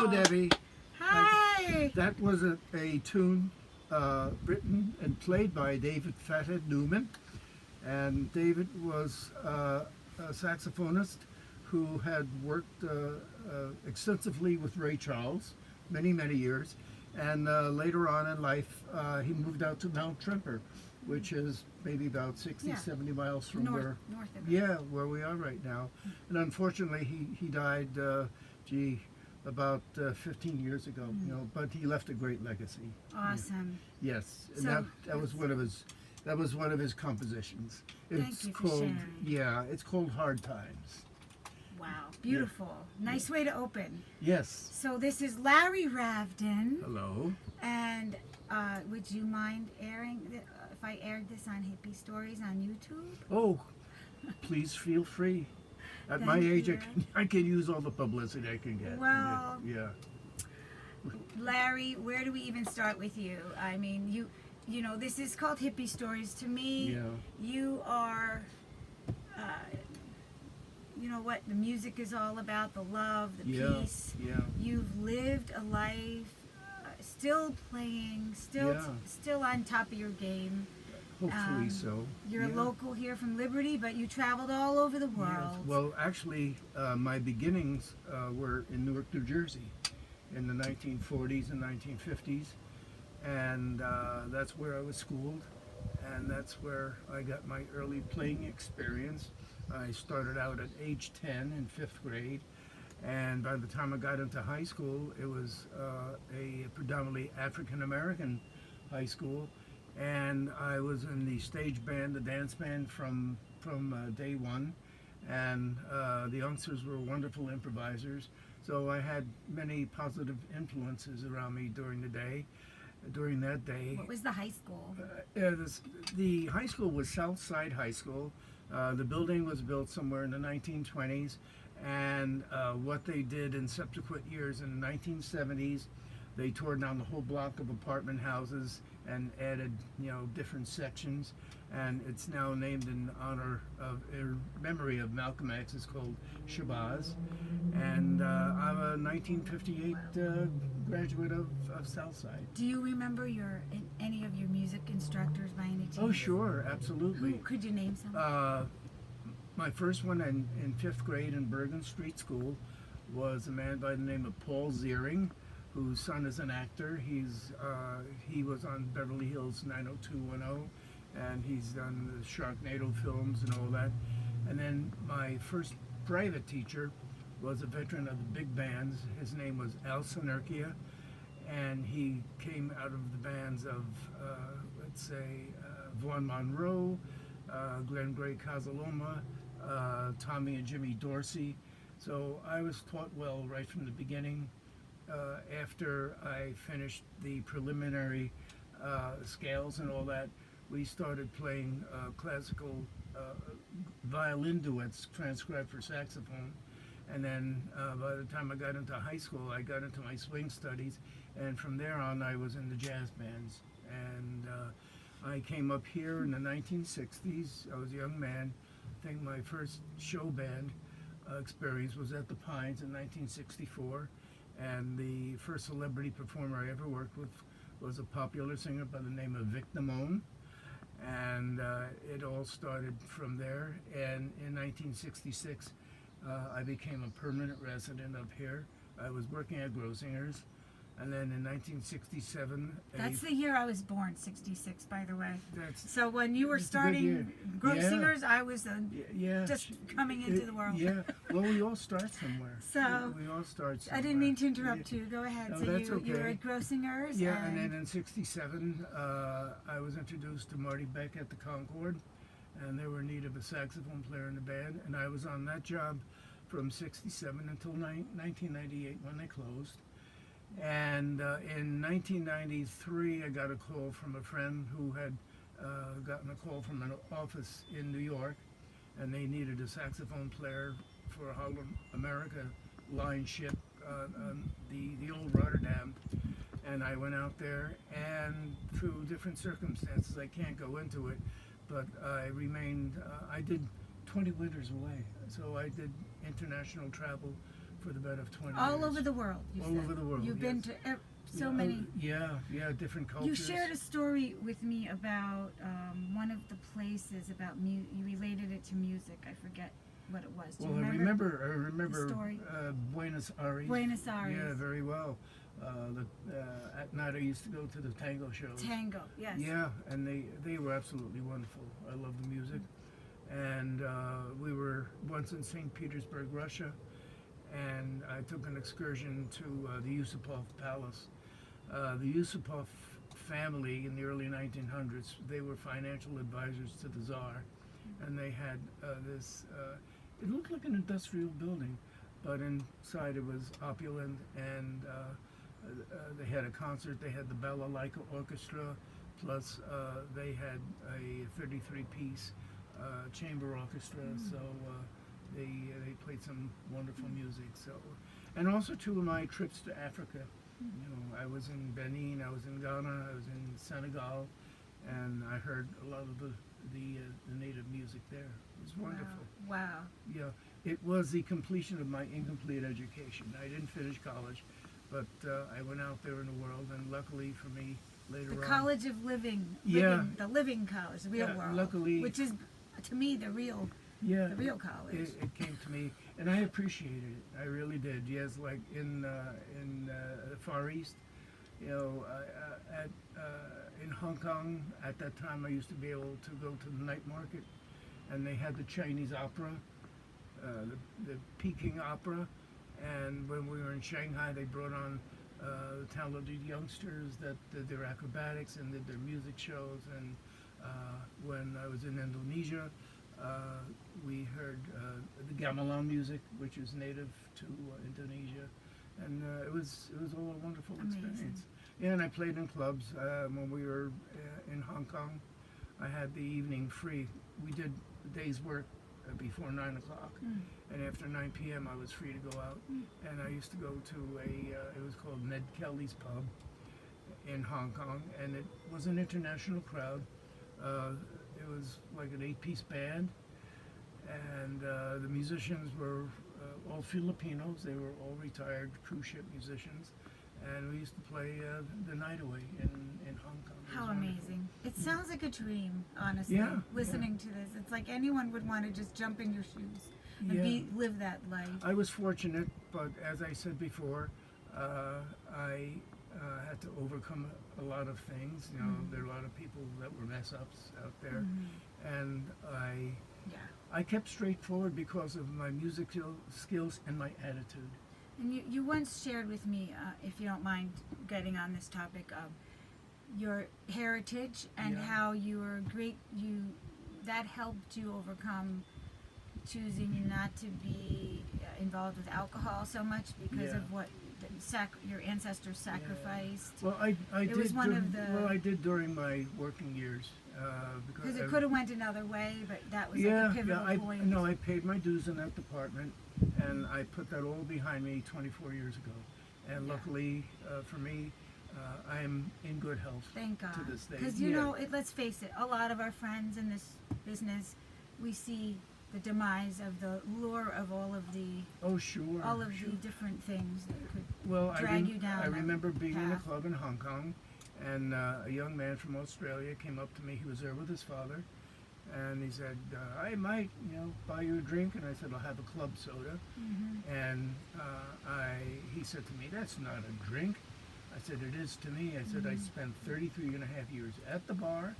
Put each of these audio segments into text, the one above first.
Hello, Debbie. Hi. That was a tune written and played by David Fathead Newman. And David was a saxophonist who had worked extensively with Ray Charles many, many years. And later on in life, he moved out to Mount Tremper, which is maybe about 60, Yeah. 70 miles from North of it. where we are right now. And unfortunately, he died, about 15 years ago, but he left a great legacy. Awesome. Yes, and So, that was one of his compositions. Thank It's you for called sharing. it's called Hard Times. Wow. Beautiful. Nice way to open. Yes. So this is Larry Ravdin. Hello. And would you mind airing if I aired this on Hippie Stories on YouTube? Oh, please feel free. At my Thank age, you. I can use all the publicity I can get. Well- yeah. Larry, where do we even start with you? I mean, you know, this is called Hippie Stories. To me, Yeah. you are, you know what the music is all about, the love, the Yeah. peace. Yeah. You've lived a life, still playing, still on top of your game. Hopefully so. You're Yeah. local here from Liberty, but you traveled all over the Yes. world. Well, actually, my beginnings were in Newark, New Jersey, in the 1940s and 1950s, and that's where I was schooled, and that's where I got my early playing experience. I started out at age 10 in 5th grade, and by the time I got into high school, it was a predominantly African-American high school, and I was in the stage band, the dance band from day one, and the youngsters were wonderful improvisers. So I had many positive influences around me during that day. What was the high school? The high school was Southside High School. The building was built somewhere in the 1920s, and what they did in subsequent years in the 1970s, they tore down the whole block of apartment houses and added, different sections, and it's now named in honor of, in memory of Malcolm X. It's called Shabazz, and I'm a 1958 graduate of Southside. Do you remember any of your music instructors by any chance? Oh, sure, absolutely. Who could you name some? My first one in 5th grade in Bergen Street School was a man by the name of Paul Ziering, whose son is an actor. He was on Beverly Hills 90210, and he's done the Sharknado films and all that. And then my first private teacher was a veteran of the big bands. His name was Al Sinerkia, and he came out of the bands of, Vaughn Monroe, Glenn Gray Casaloma, Tommy and Jimmy Dorsey. So I was taught well right from the beginning. After I finished the preliminary scales and all that, we started playing classical violin duets transcribed for saxophone. And then by the time I got into high school, I got into my swing studies, and from there on I was in the jazz bands. And I came up here in the 1960s. I was a young man. I think my first show band experience was at the Pines in 1964. And the first celebrity performer I ever worked with was a popular singer by the name of Vic Damone. And it all started from there. And in 1966, I became a permanent resident up here. I was working at Grosinger's. And then in 1967... That's the year I was born, 66, by the way. That's, So when you were It's a good year. starting Grosinger's, I was yeah. just coming into the world. Yeah. Well, we all start somewhere. So, we all start somewhere. I didn't mean to interrupt you. Go ahead. No, So that's you were okay. at Grosinger's? Yeah, and then in 67, I was introduced to Marty Beck at the Concord, and they were in need of a saxophone player in the band, and I was on that job from 67 until 1998 when they closed. And in 1993, I got a call from a friend who had gotten a call from an office in New York, and they needed a saxophone player for a Holland America line ship, the old Rotterdam. And I went out there, and through different circumstances, I can't go into it, but I remained, I did 20 winters away. So I did international travel for the better of 20 All years. over the world, you All said. over the world, You've been yes. to so Yeah, many. Yeah, different cultures. You shared a story with me about one of the places about you related it to music. I forget what it was. Do you Well, I remember story? Buenos Aires. Buenos Aires. Yeah, very well. At night I used to go to the tango shows. Tango, yes. Yeah, and they were absolutely wonderful. I love the music. And we were once in St. Petersburg, Russia, and I took an excursion to the Yusupov Palace. The Yusupov family in the early 1900s, they were financial advisors to the Tsar, and they had this, it looked like an industrial building, but inside it was opulent, and they had a concert, they had the Balalaika Orchestra, plus they had a 33-piece chamber orchestra, so they played some wonderful music. So, and also two of my trips to Africa. You know, I was in Benin, I was in Ghana, I was in Senegal, and I heard a lot of the native music there. It was wonderful. Wow. Yeah, it was the completion of my incomplete education. I didn't finish college, but I went out there in the world, and luckily for me, later The on, College of Living. Yeah. The living college, the real Yeah, world. luckily- Which is, to me, the real yeah, college. it came to me, and I appreciated it. I really did. Yes, like in the Far East, you know, in Hong Kong at that time, I used to be able to go to the night market, and they had the Chinese opera, the Peking opera, and when we were in Shanghai, they brought on talented youngsters that did their acrobatics and did their music shows. And when I was in Indonesia, we heard the gamelan music, which is native to Indonesia, and it was all a wonderful Amazing. experience. Yeah, and I played in clubs when we were in Hong Kong. I had the evening free. We did the day's work before 9 o'clock, and after 9 p.m. I was free to go out. And I used to go to it was called Ned Kelly's Pub in Hong Kong, and it was an international crowd. It was like an 8-piece band, and the musicians were all Filipinos. They were all retired cruise ship musicians, and we used to play the night away in Hong Kong. It How was wonderful. amazing. It sounds like a dream, honestly, Yeah, listening to this. It's like anyone would want to just jump in your shoes and Yeah. live that life. I was fortunate, but as I said before, I had to overcome a lot of things. You know, there are a lot of people that were mess ups out there, and Yeah. I kept straightforward because of my musical skills and my attitude. And you once shared with me, if you don't mind getting on this topic, your heritage and Yeah. how you were that helped you overcome choosing not to be involved with alcohol so much because Yeah. of what your ancestors sacrificed. Well, I It did. was one of the- Well, I did during my working years Because it I- could have went another way, but that was Yeah, like a pivotal I point. no, I paid my dues in that department, and I put that all behind me 24 years ago. And Yeah. luckily for me, I am in good health. Thank God. To this day. Because you Yeah. know, let's face it, a lot of our friends in this business, we see the demise of the lure of all of the Oh, sure. the different things that could Well, drag you down I that remember being in a path. club in Hong Kong, and a young man from Australia came up to me. He was there with his father, and he said, "I might, buy you a drink." And I said, "I'll have a club soda." And he said to me, "That's not a drink." I said, "It is to me." I said, "I spent 33 and a half years at the bar,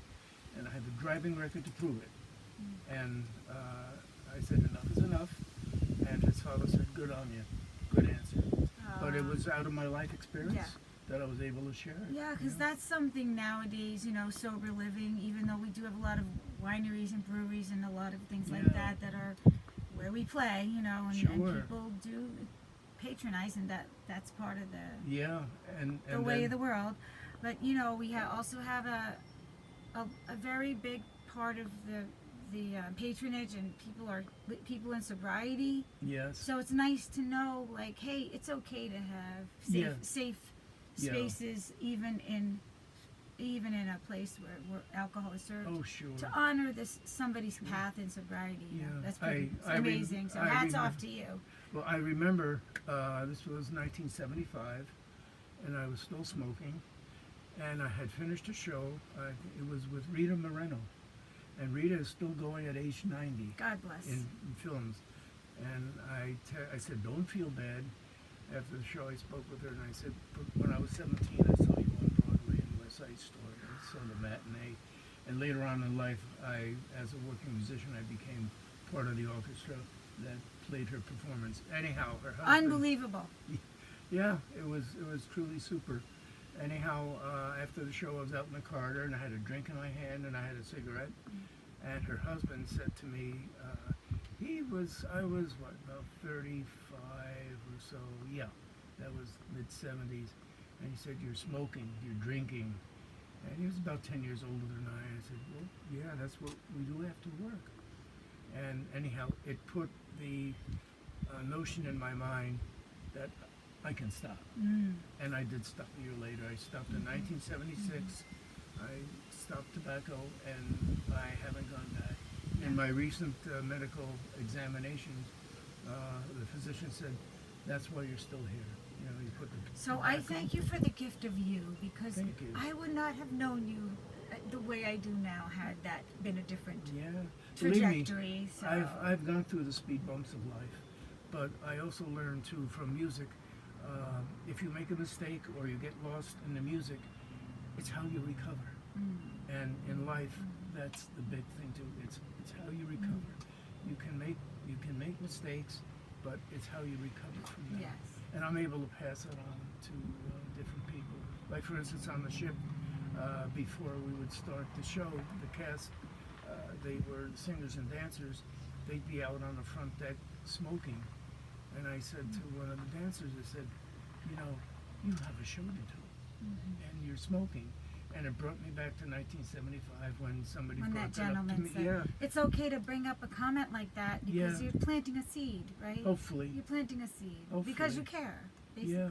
and I have a driving record to prove it." And I said, "Enough is enough." And his father said, "Good on you. Good answer." But it was out of my life experience Yeah. that I was able to share it. Yeah, because that's something nowadays, sober living, even though we do have a lot of wineries and breweries and a lot of things like Yeah. that are where we play, and Sure. people do patronize, and that's part of Yeah, and the way then, of the world. But, we also have a very big part of the patronage, and people in sobriety. yes, So it's nice to know, like, hey, it's okay to have Yeah. safe Yeah. spaces, even in a place where alcohol is served. oh sure. To honor somebody's path in sobriety. Yeah. That's I pretty rem- amazing. So I hats remem- off to you. Well, I remember this was 1975, and I was still smoking, and I had finished a show. It was with Rita Moreno, and Rita is still going at age 90 God bless. in films. And I said, don't feel bad. After the show, I spoke with her, and I said, when I was 17, I saw you on Broadway in West Side Story. I saw the matinee. And later on in life, as a working musician, I became part of the orchestra that played her performance. Anyhow, her husband... Unbelievable. Yeah, it was truly super. Anyhow, after the show, I was out in the corridor, and I had a drink in my hand, and I had a cigarette. And her husband said to me, I was, what, about 35 or so. Yeah, that was mid-70s. And he said, you're smoking, you're drinking. And he was about 10 years older than I. I said, well, yeah, that's what we do after work. And anyhow, it put the notion in my mind that I can stop. And I did stop a year later. I stopped in 1976. I stopped tobacco, and I haven't gone back. In my recent medical examinations, the physician said, that's why you're still here. You know, you put the So I thank you for the gift of you, because Thank you. I would not have known you the way I do now had that been a different Yeah. Believe me, trajectory. So I've gone through the speed bumps of life, but I also learned too from music. If you make a mistake or you get lost in the music, it's how you recover. And in life, that's the big thing too. It's how you recover. You can make mistakes, but it's how you recover from them. yes. And I'm able to pass it on to different people. Like for instance, on the ship, before we would start the show, the cast, they were the singers and dancers. They'd be out on the front deck smoking. And I said to one of the dancers, I said, you know, you have a show to do, and you're smoking. And it brought me back to 1975 when somebody When brought that that up to gentleman me. said, Yeah, it's okay to bring up a comment like that because Yeah. you're planting a seed, right? hopefully. You're planting a seed because Hopefully. you care. Basically. Yeah.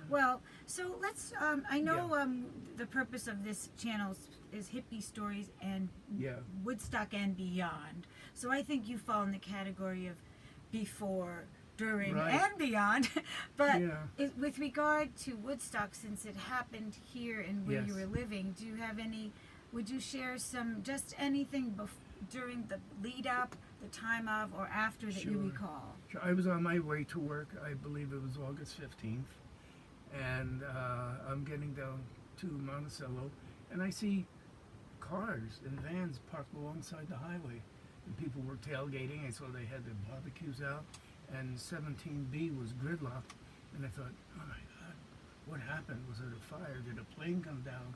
Well, so let's. I know the purpose of this channel is hippie stories and Yeah. Woodstock and beyond. So I think you fall in the category of before, during, Right. and beyond. But Yeah. with regard to Woodstock, since it happened here and where you Yes. were living, do you have any? Would you share just anything during the lead up, the time of, or after that you Sure. recall? Sure, I was on my way to work. I believe it was August 15th, and I'm getting down to Monticello, and I see cars and vans parked alongside the highway, and people were tailgating. I saw they had their barbecues out, and 17B was gridlocked, and I thought, oh my God, what happened? Was it a fire? Did a plane come down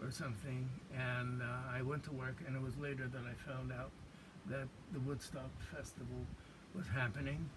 or something? And I went to work, and it was later that I found out that the Woodstock Festival was happening.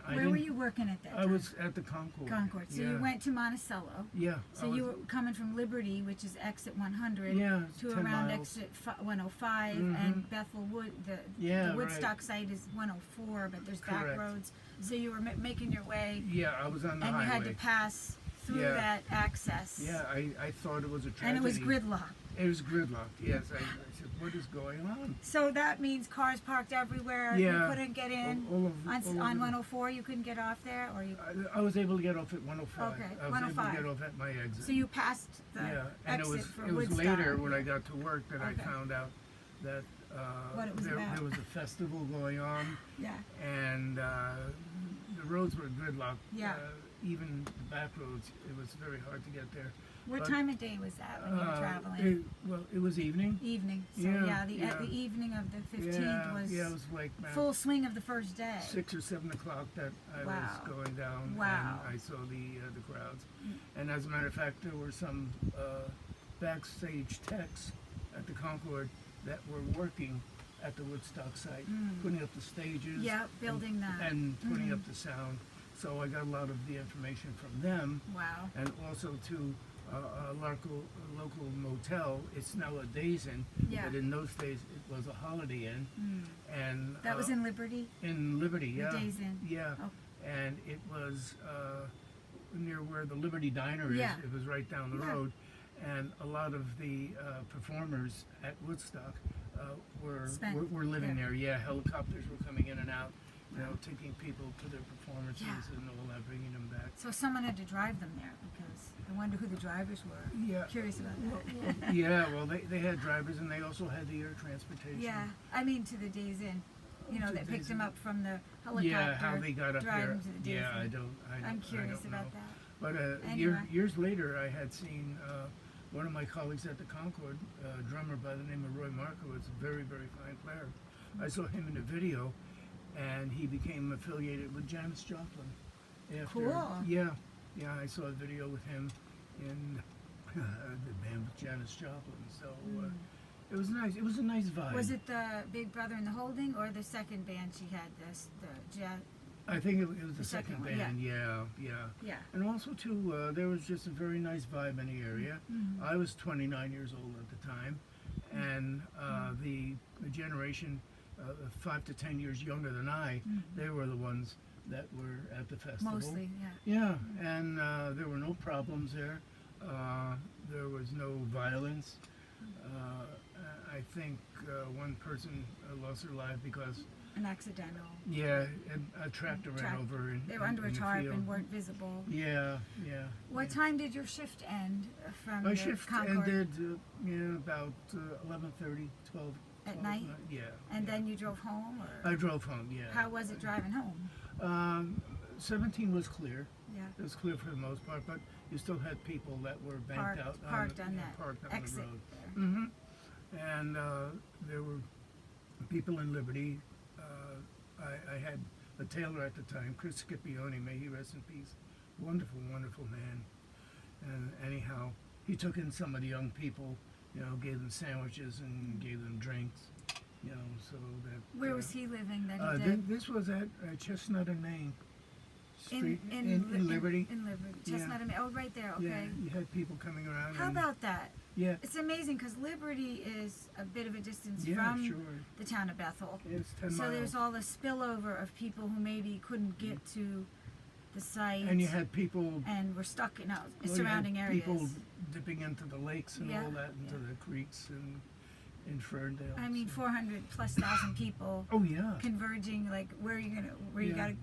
And Where were you working at that I time? was at the Concord. Concord. So yeah. you went to Monticello. Yeah. So you were coming from Liberty, which is exit 100, Yeah, to 10 around miles. exit 105, Mhm. and Bethel Wood. The Yeah, Woodstock right. site is 104, but there's back Correct. roads. So you were making your way, Yeah, I was on the and highway. you had to pass through Yeah. that access. Yeah, I thought it was a tragedy. And it was gridlocked. It was gridlocked, yes. I said, what is going on? So that means cars parked everywhere. Yeah. You couldn't get in. All of- all On over. 104, you couldn't get off there, or you. I was able to get off at 105. Okay, I was 105. able to get off at my exit. So you passed the yeah, and exit it was for it was Woodstock. later when I got to work that I Okay. found out that What it was about. there was a festival going on, Yeah. and the roads were gridlocked. Yeah. Even the back roads, it was very hard to get there. What But, time of day was that when you were traveling? It was evening. Evening. So Yeah, the evening of the 15th Yeah, was yeah, it was like full swing of the first day. 6 or 7 o'clock that I Wow. was going down, Wow. and I saw the crowds. And as a matter of fact, there were some backstage techs at the Concord that were working at the Woodstock site, putting up the stages, Yeah, building that. and putting up the sound. So I got a lot of the information from them, Wow. and also to a local motel. It's now a Days Inn, Yeah. but in those days it was a Holiday Inn, and That was in Liberty? in Liberty, yeah. Days Inn. Yeah. Oh. And it was near where the Liberty Diner is. Yeah. It was right down the Yeah. road. And a lot of the performers at Woodstock were Spent living there. there. Yeah, helicopters were coming in and out. taking people to their performances Yeah. and all that, bringing them back. So someone had to drive them there because I wonder who the drivers were. Yeah. Curious about that. Yeah, well, they had drivers, and they also had the air transportation. Yeah, I mean to the Days Inn. You know, To that picked Days them Inn. up from the helicopter. Yeah, how they got up drive there. them to the Days Yeah, Inn. I'm curious don't about know. that. But Anyway. years later, I had seen one of my colleagues at the Concord, a drummer by the name of Roy Markowitz, a very, very fine player. I saw him in a video, and he became affiliated with Janis Joplin. After, Cool. Yeah, I saw a video with him in the band with Janis Joplin. So it was nice. It was a nice vibe. Was it the Big Brother and the Holding or the second band she had? The jazz. I think it was the second second one, yeah. band. Yeah. Yeah. And also too, there was just a very nice vibe in the area. Mhm. I was 29 years old at the time, and the generation 5 to 10 years younger than I, they were the ones that were at the festival. Mostly, yeah. Yeah, and there were no problems there. There was no violence. I think one person lost her life because, An accidental. yeah, a tractor ran Track- over in They were under a in the tarp field. and weren't visible. Yeah. What time did your shift end from My the shift Concord? ended about 11:30, 12. At 12 night? Yeah. And yeah. then you drove home, or I drove home, yeah. how was it driving home? 17 was clear. Yeah. It was clear for the most part, but you still had people that were banked out Parked on that parked on exit the road. there. Hmm. And there were people in Liberty. I had a tailor at the time, Chris Scipione, may he rest in peace. Wonderful, wonderful man. And anyhow, he took in some of the young people, gave them sandwiches and gave them drinks, so that. Where was he living that he Thi- did? This was at Chestnut and Main Street in Liberty. In Liberty. Yeah. Chestnut and Main. Oh, right there. Okay. Yeah, you had people coming around. How and, about that? Yeah, It's amazing because Liberty is a bit of a distance yeah, from sure. the town of Bethel. It's 10 So miles. there's all the spillover of people who maybe couldn't get to the site And you had people, and were stuck in well, you had surrounding areas. people dipping into the lakes and Yeah, all that, into yeah. the creeks and in Ferndale. I mean, so. 400,000+ people Oh yeah. converging. Like, where you Yeah. gotta,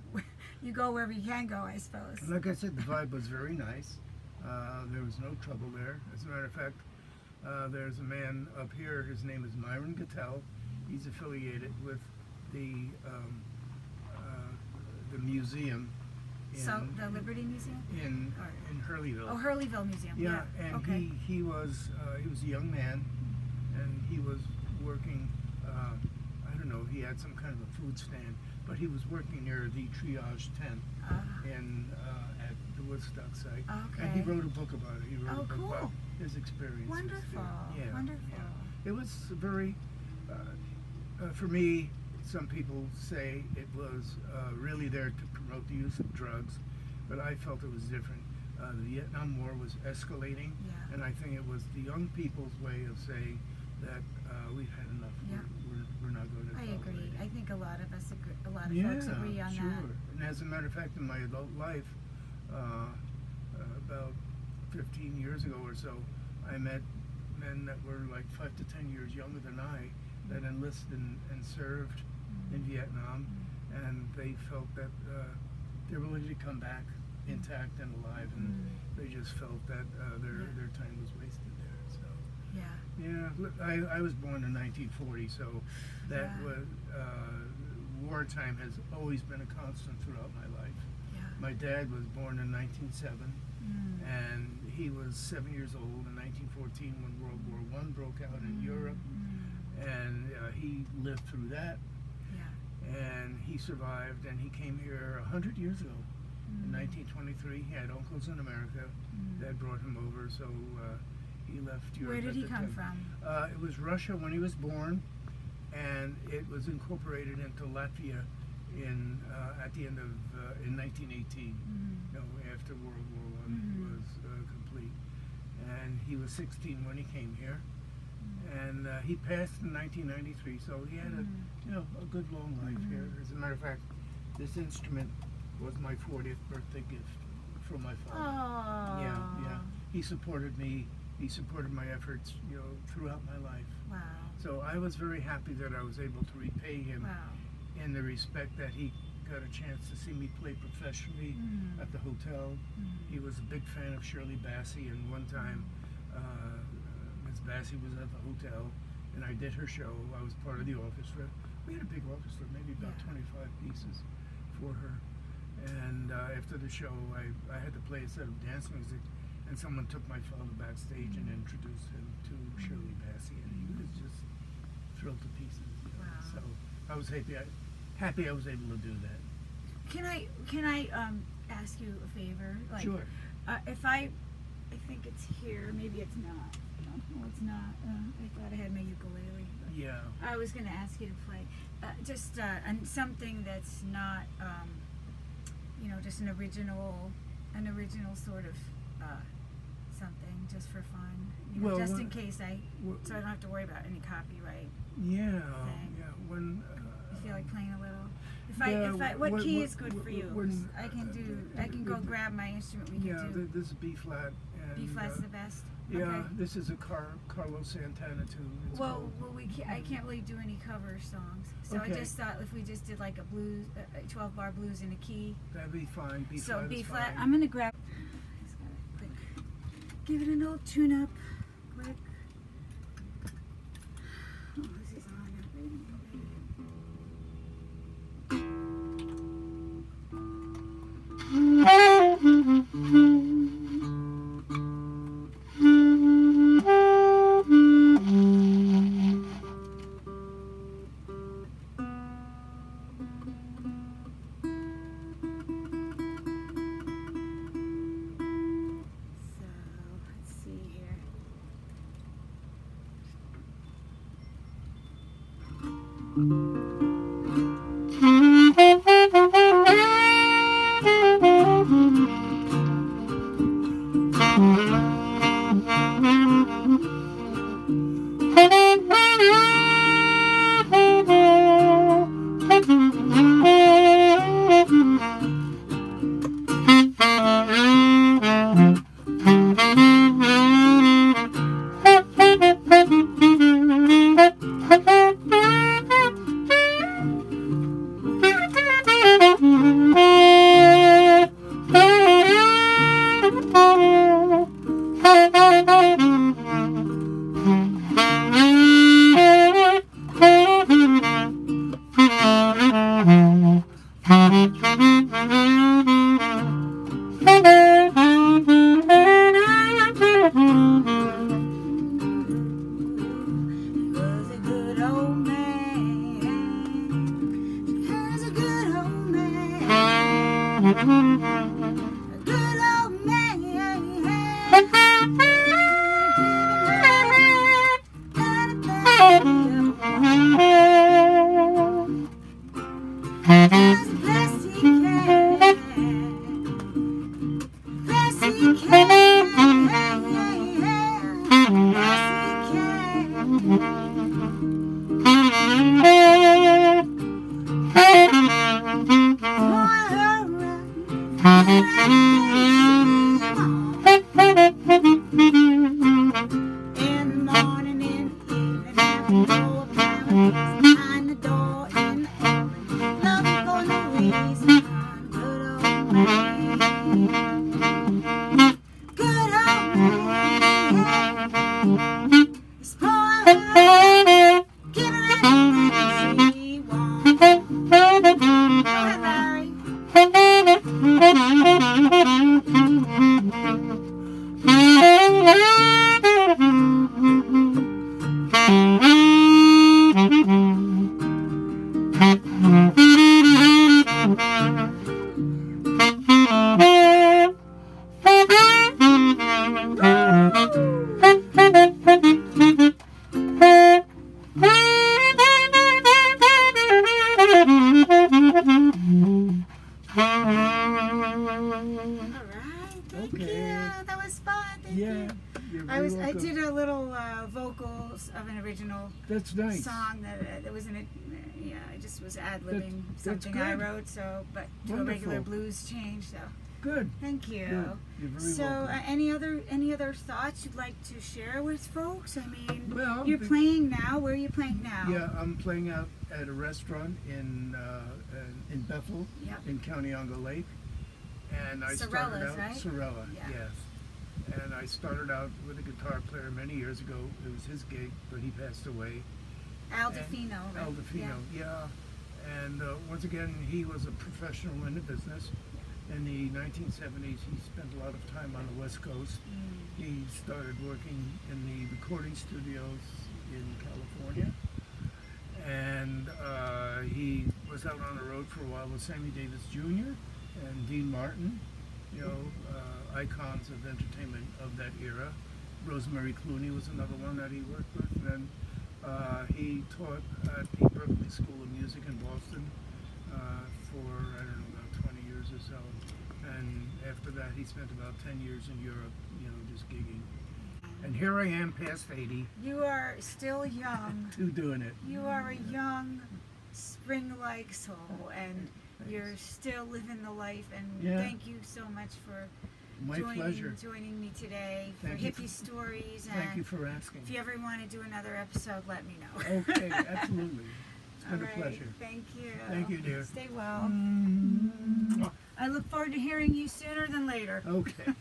you go wherever you can go, I suppose. Like I said, the vibe was very nice. There was no trouble there. As a matter of fact, there's a man up here. His name is Myron Gattell. He's affiliated with the museum So the Liberty Museum. in Or- in Hurleyville. Oh, Hurleyville Museum. Yeah, and okay. he was a young man, and he was working. I don't know. He had some kind of a food stand, but he was working near the triage tent in at the Woodstock site. And he Okay. wrote a book about it. He wrote Oh, a book cool. about his experiences. Wonderful. there. Yeah, Wonderful. yeah. It was very. For me, some people say it was really there to promote the use of drugs, but I felt it was different. The Vietnam War was escalating, Yeah. and I think it was the young people's way of saying that we've had enough. Yeah. We're not going to I tolerate agree. it. I think a lot of us agree. A lot of Yeah, folks agree on sure. that. And as a matter of fact, in my adult life, about 15 years ago or so, I met men that were like 5 to 10 years younger than I that enlisted and served in Vietnam, and they felt that they were ready to come back intact and alive, and they just felt that their time was wasted there. So. Yeah. Yeah, look, I was born in 1940, so that Yeah. was wartime has always been a constant throughout my life. Yeah. My dad was born in 1907, Mm. and he was 7 years old in 1914 when World War I broke out in Europe, and he lived through that, Yeah. and he survived, and he came here 100 years ago. In 1923, he had uncles in America that brought him over, so he left Europe. Where did at he the come time. from? It was Russia when he was born, and it was incorporated into Latvia at the end of in 1918. After World War I was complete, and he was 16 when he came here, and he passed in 1993. So he had a good long life here. As a matter of fact, this instrument was my 40th birthday gift from my father. Oh. Yeah. He supported me. He supported my efforts, throughout my life. Wow. So I was very happy that I was able to repay him Wow. in the respect that he got a chance to see me play professionally at the hotel. He was a big fan of Shirley Bassey, and one time Ms. Bassey was at the hotel, and I did her show. I was part of the orchestra. We had a big orchestra, maybe about 25 pieces for her. And after the show, I had to play a set of dance music, and someone took my father backstage and introduced him to Shirley Bassey, and he was just thrilled to pieces. You know? Wow. So I was happy I was able to do that. Can I ask you a favor? Like, Sure. If I think it's here. Maybe it's not. No, it's not. I thought I had my ukulele. But Yeah. I was going to ask you to play just and something that's not, just an original sort of something, just for fun. Well, just in case so I wh- don't have to worry about any copyright. Yeah. Thing. Yeah. When. You feel like playing a little? Yeah, What when- key when- is good for you? when- I can go grab my instrument. We Yeah. can do. This is B flat. And, B flat's the best. Yeah. Okay. This is a Carlos Santana tune. It's Well, called- I can't really do any cover songs, so I Okay. just thought if we just did like a blues, a 12-bar blues in a key. That'd be fine. B So flat. B is flat. fine. I'm gonna grab. Just gotta quick. Give it an old tune-up, quick. Oh, this is on. So let's see here. Was a good old man. He was a good old man. A good old man. As best he can. Best he can. Best he can. In the morning, in the evening, having no apparent behind the door in the evening, nothing for no reason. Good old man, good old man. Spoiled, giving anything she wants. Go ahead, Larry. Thank Okay. you. That was fun. Thank you. You're I very welcome. did a little vocals of an original That's nice. song that was in it. Yeah, I just was ad libbing That's something I good. wrote. So, but to a regular Wonderful. blues change. So, Good. Thank you. Good. You're very So, welcome. any other thoughts you'd like to share with folks? I mean, Well, you're playing now. Where are you playing now? Yeah, I'm playing out at a restaurant in Bethel, Yep. in Coneonga Lake, and I started Sorella's, out right? Sorella, Yeah. yes. And I started out with a guitar player many years ago. It was his gig, but he passed away. Al Defino, right? Al Defino, yeah. And once again, he was a professional in the business. In the 1970s, he spent a lot of time on the West Coast. He started working in the recording studios in California. And he was out on the road for a while with Sammy Davis Jr. and Dean Martin, you know, icons of entertainment of that era. Rosemary Clooney was another one that he worked with. And then he taught at the Berklee School of Music in Boston for, I don't know, about 20 years or so. And after that, he spent about 10 years in Europe, you know, just gigging. And here I am, past 80, You are still young. doing it. You are a young, spring-like soul, and you're still living the life. And Yeah. thank you so much for My pleasure. joining me today Thank for you Hippie Stories. And Thank you for asking. if you ever want to do another episode, let me know. Okay, absolutely. It's been All a right, pleasure. Thank you. Thank you, dear. Stay well. Mwah. I look forward to hearing you sooner than later. Okay.